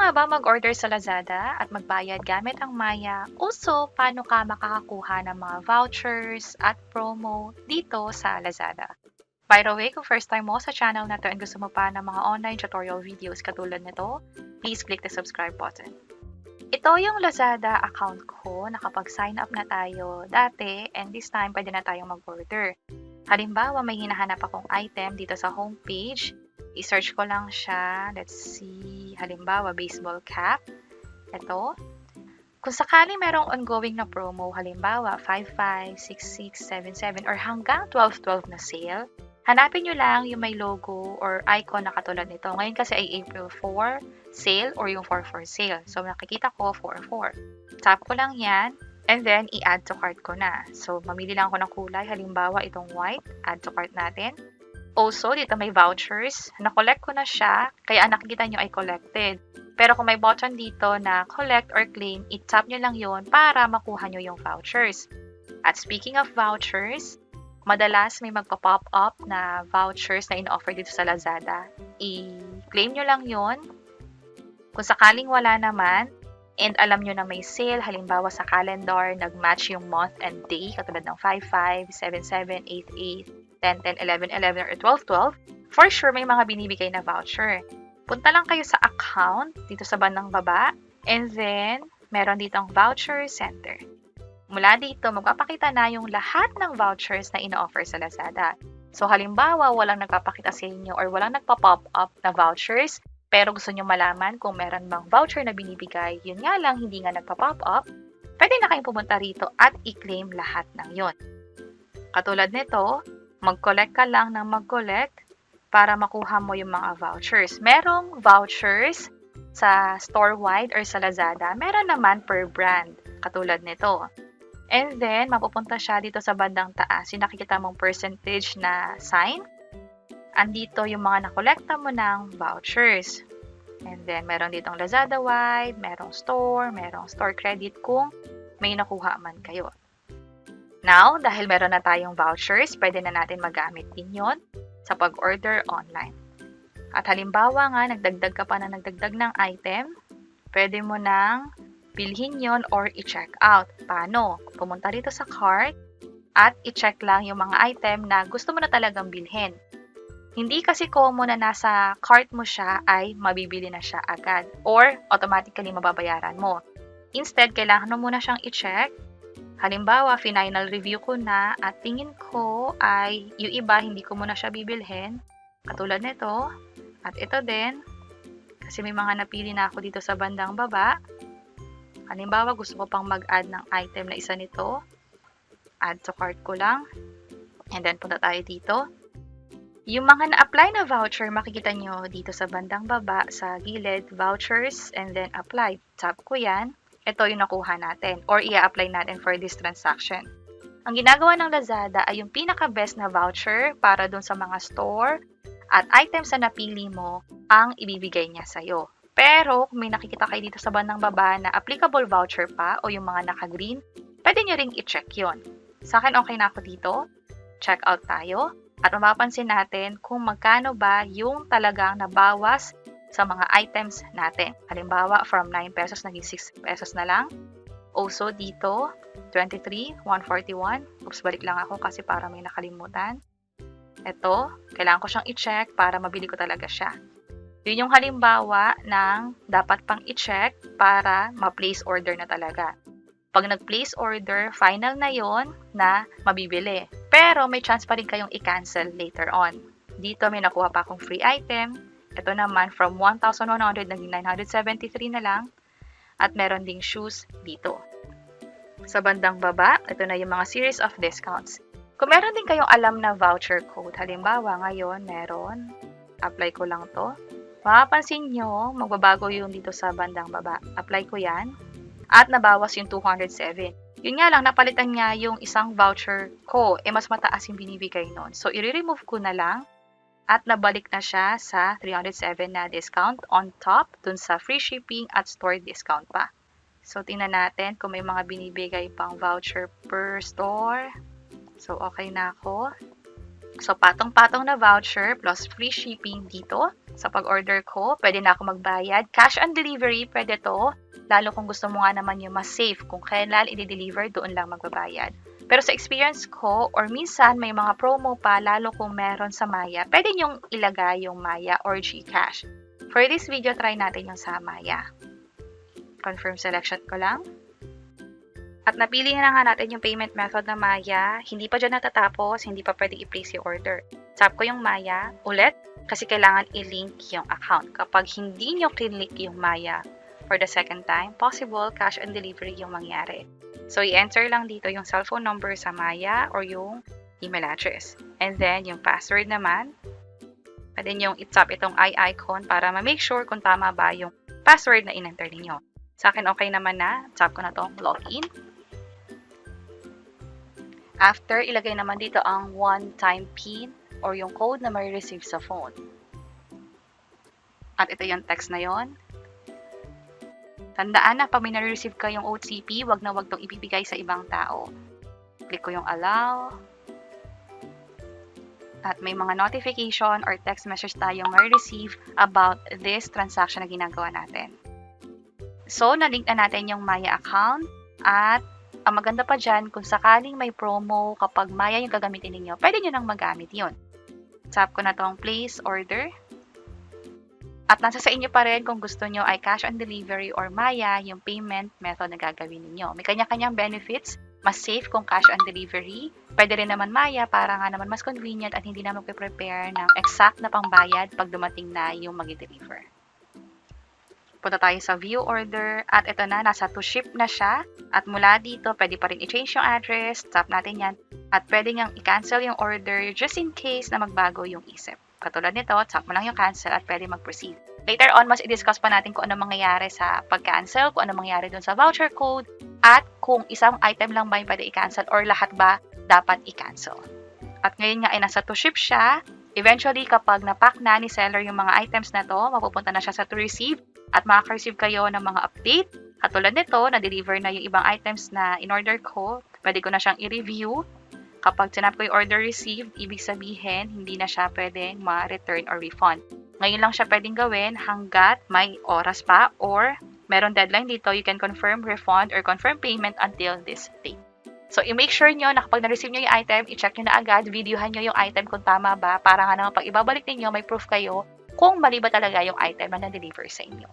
nga ba mag-order sa Lazada at magbayad gamit ang Maya? Also, paano ka makakakuha ng mga vouchers at promo dito sa Lazada? By the way, kung first time mo sa channel na to and gusto mo pa ng mga online tutorial videos katulad nito, please click the subscribe button. Ito yung Lazada account ko. Nakapag-sign up na tayo dati and this time pwede na tayong mag-order. Halimbawa, may hinahanap akong item dito sa homepage. I-search ko lang siya. Let's see. Halimbawa, baseball cap. Ito. Kung sakali merong ongoing na promo, halimbawa 55, 66, 77, or hanggang 12 na sale, hanapin nyo lang yung may logo or icon na katulad nito. Ngayon kasi ay April 4 sale or yung 4/4 sale. So, nakikita ko 4/4. Tap ko lang yan. And then, i-add to cart ko na. So, mamili lang ako ng kulay. Halimbawa, itong white. Add to cart natin. Also, dito may vouchers. Na-collect ko na siya, kaya ang nakikita nyo ay collected. Pero kung may button dito na collect or claim, i-tap nyo lang yon para makuha nyo yung vouchers. At speaking of vouchers, madalas may magpa-pop up na vouchers na in-offer dito sa Lazada. I-claim nyo lang yon. Kung sakaling wala naman, and alam nyo na may sale, halimbawa sa calendar, nag-match yung month and day, katulad ng 5/5, 7/7, 8/8, 10/10, 11/11, or 12/12, for sure may mga binibigay na voucher. Punta lang kayo sa account, dito sa bandang baba, and then, meron ditong voucher center. Mula dito, magpapakita na yung lahat ng vouchers na ino-offer sa Lazada. So, halimbawa, walang nagpapakita sa inyo or walang nagpa-pop up na vouchers, pero gusto nyo malaman kung meron bang voucher na binibigay, yun nga lang, hindi nga nagpa-pop up, pwede na kayong pumunta rito at i-claim lahat ng yon. Katulad nito, mag-collect ka lang ng mag-collect para makuha mo yung mga vouchers. Merong vouchers sa store-wide or sa Lazada. Meron naman per brand, katulad nito. And then, mapupunta siya dito sa bandang taas. Yung nakikita mong percentage na sign. Andito yung mga nakolekta mo ng vouchers. And then, meron ditong Lazada-wide, merong store credit kung may nakuha man kayo. Now, dahil meron na tayong vouchers, pwede na natin magamit din yon sa pag-order online. At halimbawa nga, nagdagdag ka pa na nagdagdag ng item, pwede mo nang bilhin yon or i-check out. Paano? Pumunta rito sa cart at i-check lang yung mga item na gusto mo na talagang bilhin. Hindi kasi common na nasa cart mo siya ay mabibili na siya agad or automatically mababayaran mo. Instead, kailangan mo muna siyang i-check. Halimbawa, final review ko na at tingin ko ay yung iba hindi ko muna siya bibilhin. Katulad nito. At ito din. Kasi may mga napili na ako dito sa bandang baba. Halimbawa, gusto ko pang mag-add ng item na isa nito. Add to cart ko lang. And then, punta tayo dito. Yung mga na-apply na voucher, makikita nyo dito sa bandang baba, sa gilid, vouchers, and then apply. Tap ko yan. Ito yung nakuha natin or i-apply natin for this transaction. Ang ginagawa ng Lazada ay yung pinaka-best na voucher para dun sa mga store at items na napili mo ang ibibigay niya sa'yo. Pero kung may nakikita kayo dito sa bandang baba na applicable voucher pa o yung mga naka-green, pwede nyo ring i-check yon. Sa akin, okay na ako dito. Check out tayo. At mapapansin natin kung magkano ba yung talagang nabawas sa mga items natin. Halimbawa, from 9 pesos naging 6 pesos na lang. Also, dito, 23, 141. Oops, balik lang ako kasi para may nakalimutan. Ito, kailangan ko siyang i-check para mabili ko talaga siya. Yun yung halimbawa ng dapat pang i-check para ma-place order na talaga. Pag nag-place order, final na yon na mabibili. Pero may chance pa rin kayong i-cancel later on. Dito may nakuha pa akong free item. Ito naman from 1,100 naging 973 na lang. At meron ding shoes dito. Sa bandang baba, ito na yung mga series of discounts. Kung meron din kayong alam na voucher code, halimbawa ngayon meron, apply ko lang to. Mapapansin nyo, magbabago yung dito sa bandang baba. Apply ko yan. At nabawas yung 207. Yun nga lang, napalitan niya yung isang voucher ko. Mas mataas yung binibigay nun. So, i-remove ko na lang. At nabalik na siya sa 307 na discount on top dun sa free shipping at store discount pa. So, tingnan natin kung may mga binibigay pang voucher per store. So, okay na ako. So, patong-patong na voucher plus free shipping dito. Sa pag-order ko, pwede na ako magbayad. Cash on delivery, pwede to. Lalo kung gusto mo nga naman yung mas safe. Kung kailan i-deliver, doon lang magbabayad. Pero sa experience ko, or minsan may mga promo pa, lalo kung meron sa Maya, pwede nyong ilagay yung Maya or GCash. For this video, try natin yung sa Maya. Confirm selection ko lang. At napili na nga natin yung payment method na Maya. Hindi pa dyan natatapos, hindi pa pwede i-place yung order. Tap ko yung Maya ulit kasi kailangan i-link yung account. Kapag hindi nyo click yung Maya for the second time, possible cash on delivery yung mangyari. So, i-enter lang dito yung cellphone number sa Maya or yung email address. And then, yung password naman, pwede nyo i-tap itong eye icon para ma-make sure kung tama ba yung password na in-enter ninyo. Sa akin, okay naman na. Tap ko na itong login. After, ilagay naman dito ang one-time PIN or yung code na may receive sa phone. At ito yung text na yon. Tandaan na pag may na-receive ka yung OTP, wag na wag itong ibibigay sa ibang tao. Click ko yung allow. At may mga notification or text message tayong ma-receive about this transaction na ginagawa natin. So, na-link na natin yung Maya account at ang maganda pa dyan, kung sakaling may promo kapag Maya yung gagamitin ninyo, pwede nyo nang magamit yun. Tap ko na tong place order. At nasa sa inyo pa rin kung gusto nyo ay cash on delivery or Maya yung payment method na gagawin ninyo. May kanya-kanyang benefits. Mas safe kung cash on delivery. Pwede rin naman Maya para nga naman mas convenient at hindi na magpe-prepare ng exact na pangbayad pag dumating na yung mag-deliver. Punta tayo sa view order at ito na, nasa to ship na siya. At mula dito, pwede pa rin i-change yung address. Tap natin yan. At pwede niyang i-cancel yung order just in case na magbago yung isip. Katulad nito, tap mo lang yung cancel at pwede mag-proceed. Later on, mas i-discuss pa natin kung ano mangyayari sa pag-cancel, kung ano mangyayari dun sa voucher code, at kung isang item lang ba yung pwede i-cancel or lahat ba dapat i-cancel. At ngayon nga ay nasa to ship siya. Eventually, kapag na-pack na ni seller yung mga items na to, mapupunta na siya sa to receive at makaka-receive kayo ng mga update. Katulad nito, na-deliver na yung ibang items na in-order ko. Pwede ko na siyang i-review. Kapag sinap ko yung order received, ibig sabihin, hindi na siya pwedeng ma-return or refund. Ngayon lang siya pwedeng gawin hanggat may oras pa or meron deadline dito, you can confirm refund or confirm payment until this date. So, i-make sure nyo na kapag na-receive nyo yung item, i-check nyo na agad, videohan nyo yung item kung tama ba, para nga naman pag ibabalik ninyo, may proof kayo kung mali ba talaga yung item na na-deliver sa inyo.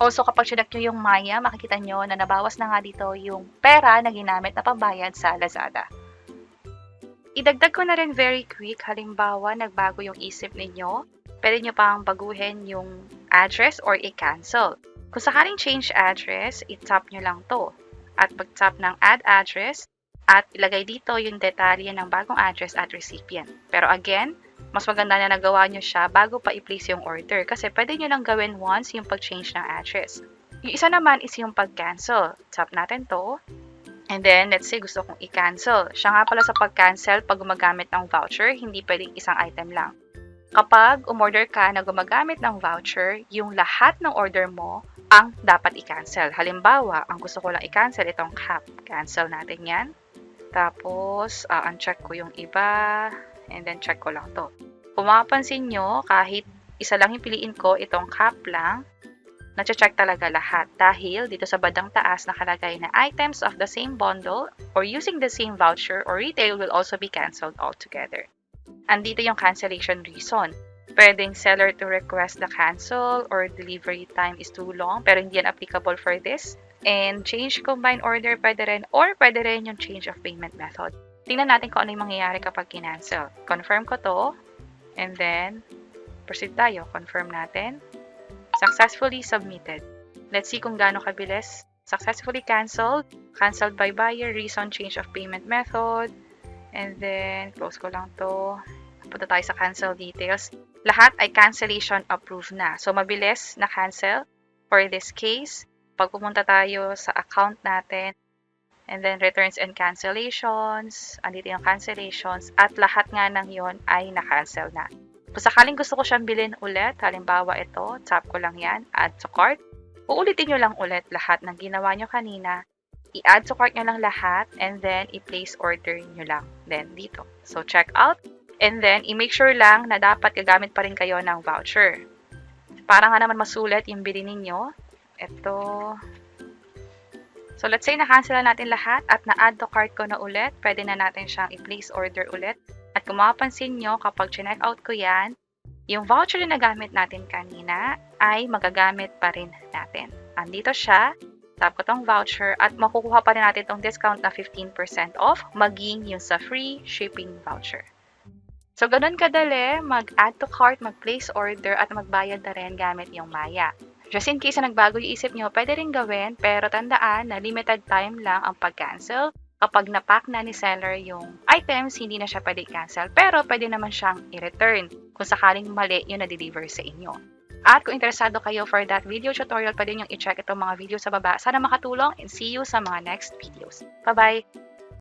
Also, kapag sinak nyo yung Maya, makikita nyo na nabawas na nga dito yung pera na ginamit na pambayad sa Lazada. Idagdag ko na rin very quick, halimbawa, nagbago yung isip ninyo, pwede nyo pang baguhin yung address or i-cancel. Kung sakaling change address, i-tap nyo lang to. At pag-tap ng add address, at ilagay dito yung detalye ng bagong address at recipient. Pero again, mas maganda na nagawa nyo siya bago pa i-place yung order kasi pwede nyo lang gawin once yung pag-change ng address. Yung isa naman is yung pag-cancel. Tap natin to. And then, let's say gusto kong i-cancel. Siya nga pala sa pag-cancel, pag gumagamit ng voucher, hindi pwedeng isang item lang. Kapag umorder ka na gumagamit ng voucher, yung lahat ng order mo ang dapat i-cancel. Halimbawa, ang gusto ko lang i-cancel itong cap. Cancel natin yan. Tapos, uncheck ko yung iba. And then, check ko lang to. Kung mapapansin nyo, kahit isa lang yung piliin ko, itong cap lang, na-check talaga lahat. Dahil dito sa bandang taas nakalagay na items of the same bundle or using the same voucher or retail will also be canceled altogether. Andito yung cancellation reason. Pwedeng seller to request the cancel or delivery time is too long pero hindi yan applicable for this. And change combined order pwede rin or pwede rin yung change of payment method. Tingnan natin kung ano yung mangyayari kapag kinancel. Confirm ko to and then proceed tayo. Confirm natin. Successfully submitted. Let's see kung gaano kabilis. Successfully canceled. Canceled by buyer. Reason change of payment method. And then close ko lang to. Punta tayo sa cancel details. Lahat ay cancellation approved na. So, mabilis na cancel. For this case, pag pumunta tayo sa account natin, and then returns and cancellations, andito yung cancellations, at lahat nga ng yon ay na-cancel na. Kung sakaling gusto ko siyang bilhin ulit, halimbawa ito, tap ko lang yan, add to cart, uulitin nyo lang ulit lahat ng ginawa nyo kanina I-add to cart nyo lang lahat and then i-place order nyo lang. Then dito. So check out and then i-make sure lang na dapat gagamit pa rin kayo ng voucher. Para nga naman masulit yung bili ninyo. Ito. So let's say na-cancel natin lahat at na-add to cart ko na ulit. Pwede na natin siyang i-place order ulit. At kung mapapansin nyo, kapag check out ko yan, yung voucher na nagamit natin kanina ay magagamit pa rin natin. Andito siya. Tap ko tong voucher at makukuha pa rin natin tong discount na 15% off maging yung sa free shipping voucher. So, ganun kadali, mag-add to cart, mag-place order at magbayad na rin gamit yung Maya. Just in case na nagbago yung isip nyo, pwede rin gawin pero tandaan na limited time lang ang pag-cancel. Kapag na-pack na ni seller yung items, hindi na siya pwede i-cancel pero pwede naman siyang i-return kung sakaling mali yung na-deliver sa inyo. At kung interesado kayo for that video tutorial, pwede nyo i-check itong mga video sa baba. Sana makatulong and see you sa mga next videos. Bye-bye!